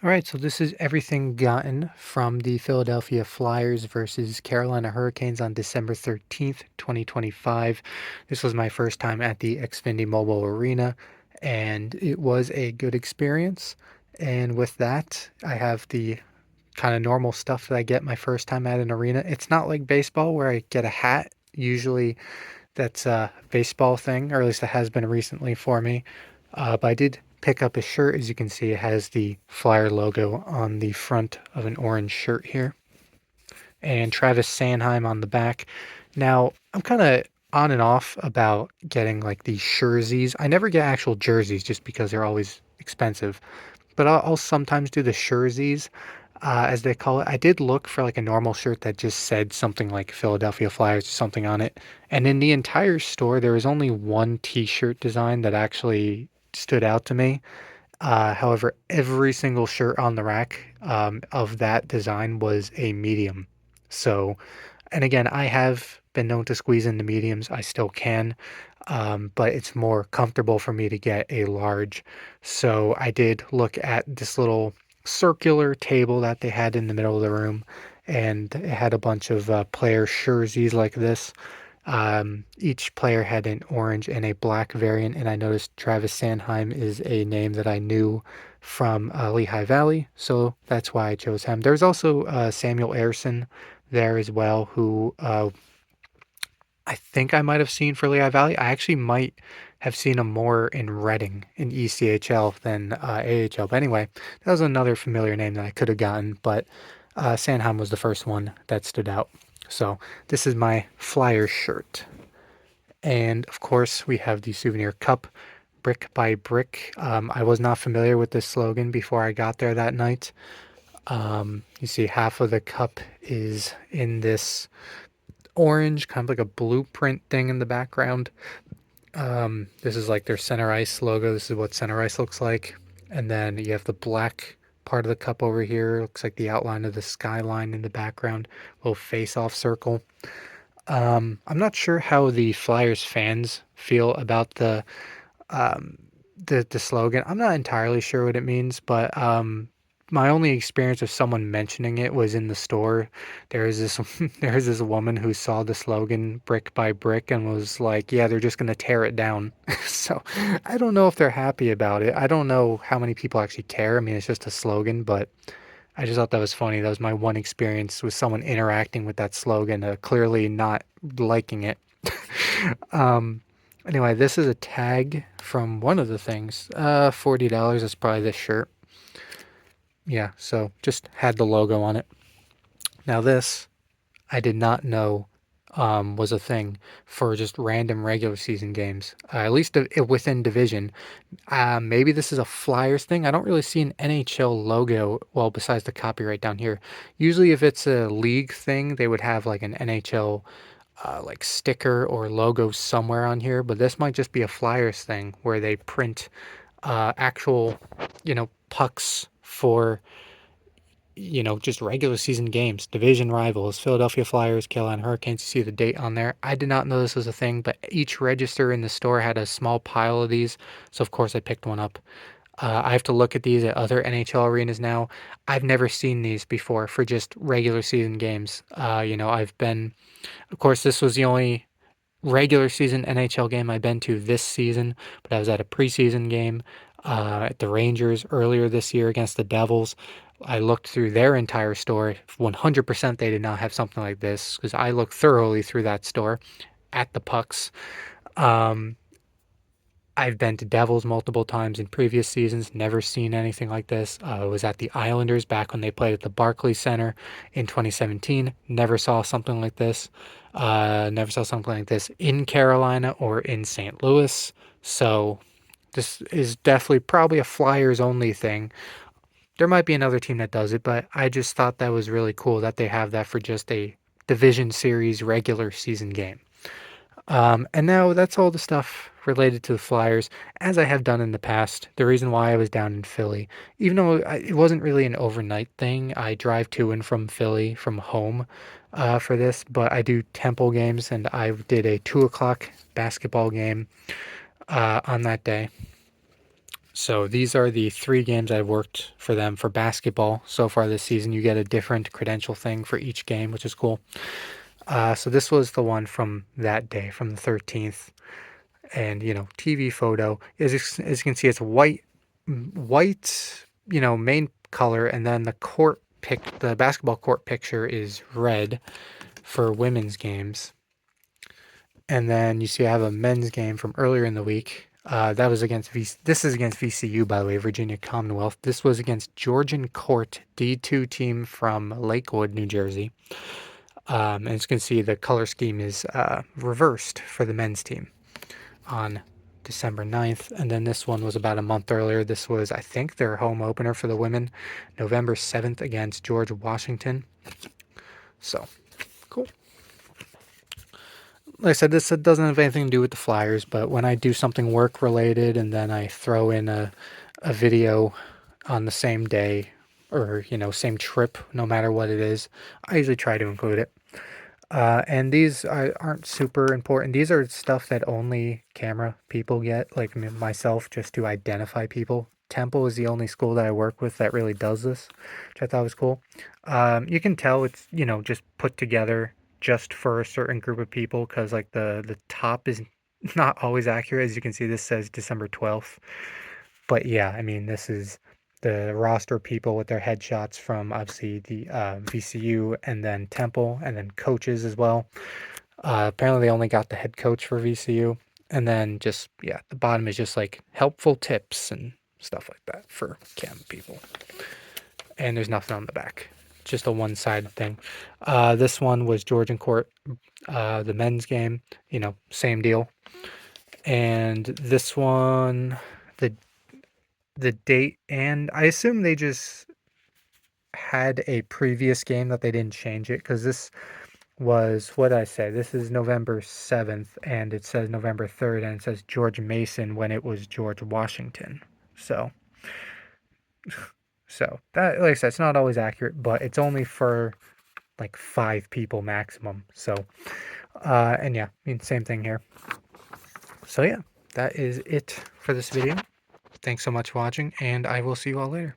All right, so this is everything gotten from the Philadelphia Flyers versus Carolina Hurricanes on December 13th, 2025. This was my first time at the Xfinity Mobile Arena, and it was a good experience. And with that, I have the kind of normal stuff that I get my first time at an arena. It's not like baseball where I get a hat. Usually that's a baseball thing, or at least it has been recently for me. But I did pick up a shirt. As you can see, it has the Flyer logo on the front of an orange shirt here, and Travis Sanheim on the back. Now, I'm kind of on and off about getting like these jerseys. I never get actual jerseys just because they're always expensive, but I'll sometimes do the jerseys, as they call it. I did look for like a normal shirt that just said something like Philadelphia Flyers or something on it. And in the entire store, there was only one t-shirt design that actually stood out to me. However, every single shirt on the rack of that design was a medium. So, and again, I have been known to squeeze into mediums. I still can, but it's more comfortable for me to get a large. So I did look at this little circular table that they had in the middle of the room, and it had a bunch of player jerseys like this. Each player had an orange and a black variant, and I noticed Travis Sanheim is a name that I knew from Lehigh Valley, so that's why I chose him. There's also Samuel Ayerson there as well, who I think I might have seen for Lehigh Valley. I actually might have seen him more in Reading in ECHL than AHL. But anyway, that was another familiar name that I could have gotten, but Sanheim was the first one that stood out. So this is my Flyers shirt. And of course, we have the Souvenir cup, brick by brick. I was not familiar with this slogan before I got there that night. You see, half of the cup is in this orange, kind of like a blueprint thing in the background. This is like their center ice logo. This is what center ice looks like. And then you have the black part of the cup over here. Looks like the outline of the skyline in the background. Little face-off circle. I'm not sure how the Flyers fans feel about um, the slogan. I'm not entirely sure what it means, but my only experience of someone mentioning it was in the store. There is this there is this woman who saw the slogan brick by brick and was like, "Yeah, they're just gonna tear it down." So I don't know if they're happy about it. I don't know how many people actually care. I mean, it's just a slogan, but I just thought that was funny. That was my one experience with someone interacting with that slogan, clearly not liking it. Um, anyway, this is a tag from one of the things. $40 is probably this shirt. Yeah, so just had the logo on it. Now this, I did not know was a thing for just random regular season games, at least within division. Maybe this is a Flyers thing. I don't really see an NHL logo, well, besides the copyright down here. Usually, if it's a league thing, they would have like an NHL like sticker or logo somewhere on here. But this might just be a Flyers thing where they print actual, pucks for just regular season games, division rivals, Philadelphia Flyers, Carolina Hurricanes. You see the date on there. I did not know this was a thing, but each register in the store had a small pile of these. So, of course, I picked one up. I have to look at these at other NHL arenas now. I've never seen these before for just regular season games. Of course, this was the only regular season NHL game I've been to this season, but I was at a preseason game at the Rangers earlier this year against the Devils. I looked through their entire store. 100% they did not have something like this because I looked thoroughly through that store at the Pucks. Um, I've been to Devils multiple times in previous seasons, never seen anything like this. I was at the Islanders back when they played at the Barclays Center in 2017. Never saw something like this. Never saw something like this in Carolina or in St. Louis. So this is definitely probably a Flyers only thing. There might be another team that does it, but I just thought that was really cool that they have that for just a division series regular season game. And now that's all the stuff related to the Flyers, as I have done in the past. The reason why I was down in Philly, even though it wasn't really an overnight thing, I drive to and from Philly from home for this, but I do Temple games, and I did a 2 o'clock basketball game on that day. So these are the 3 games I've worked for them for basketball so far this season. You get a different credential thing for each game, which is cool. So this was the one from that day, from the 13th, and TV photo. As you can see, it's white, main color, and then the basketball court picture is red for women's games. And then you see I have a men's game from earlier in the week. That was this is against VCU, by the way, Virginia Commonwealth. This was against Georgian Court, D2 team from Lakewood, New Jersey. And as you can see, the color scheme is reversed for the men's team on December 9th. And then this one was about a month earlier. This was, I think, their home opener for the women, November 7th against George Washington. So, cool. Like I said, this doesn't have anything to do with the Flyers, but when I do something work related and then I throw in a video on the same day or, same trip, no matter what it is, I usually try to include it. And these aren't super important. These are stuff that only camera people get, like myself, just to identify people. Temple is the only school that I work with that really does this, which I thought was cool. You can tell it's, just put together just for a certain group of people because, like, the top is not always accurate. As you can see, this says December 12th. But yeah, I mean, this is the roster people with their headshots from obviously the VCU and then Temple and then coaches as well. Apparently, they only got the head coach for VCU. And then just, yeah, the bottom is just like helpful tips and stuff like that for cam people. And there's nothing on the back, just a one-sided thing. This one was Georgian Court, the men's game, same deal. And this one, the date, and I assume they just had a previous game that they didn't change it because this was, what did I say? This is November 7th and it says November 3rd and it says George Mason when it was George Washington. So that, like I said, it's not always accurate, but it's only for like 5 people maximum. So and yeah, I mean, same thing here. So yeah, that is it for this video. Thanks so much for watching, and I will see you all later.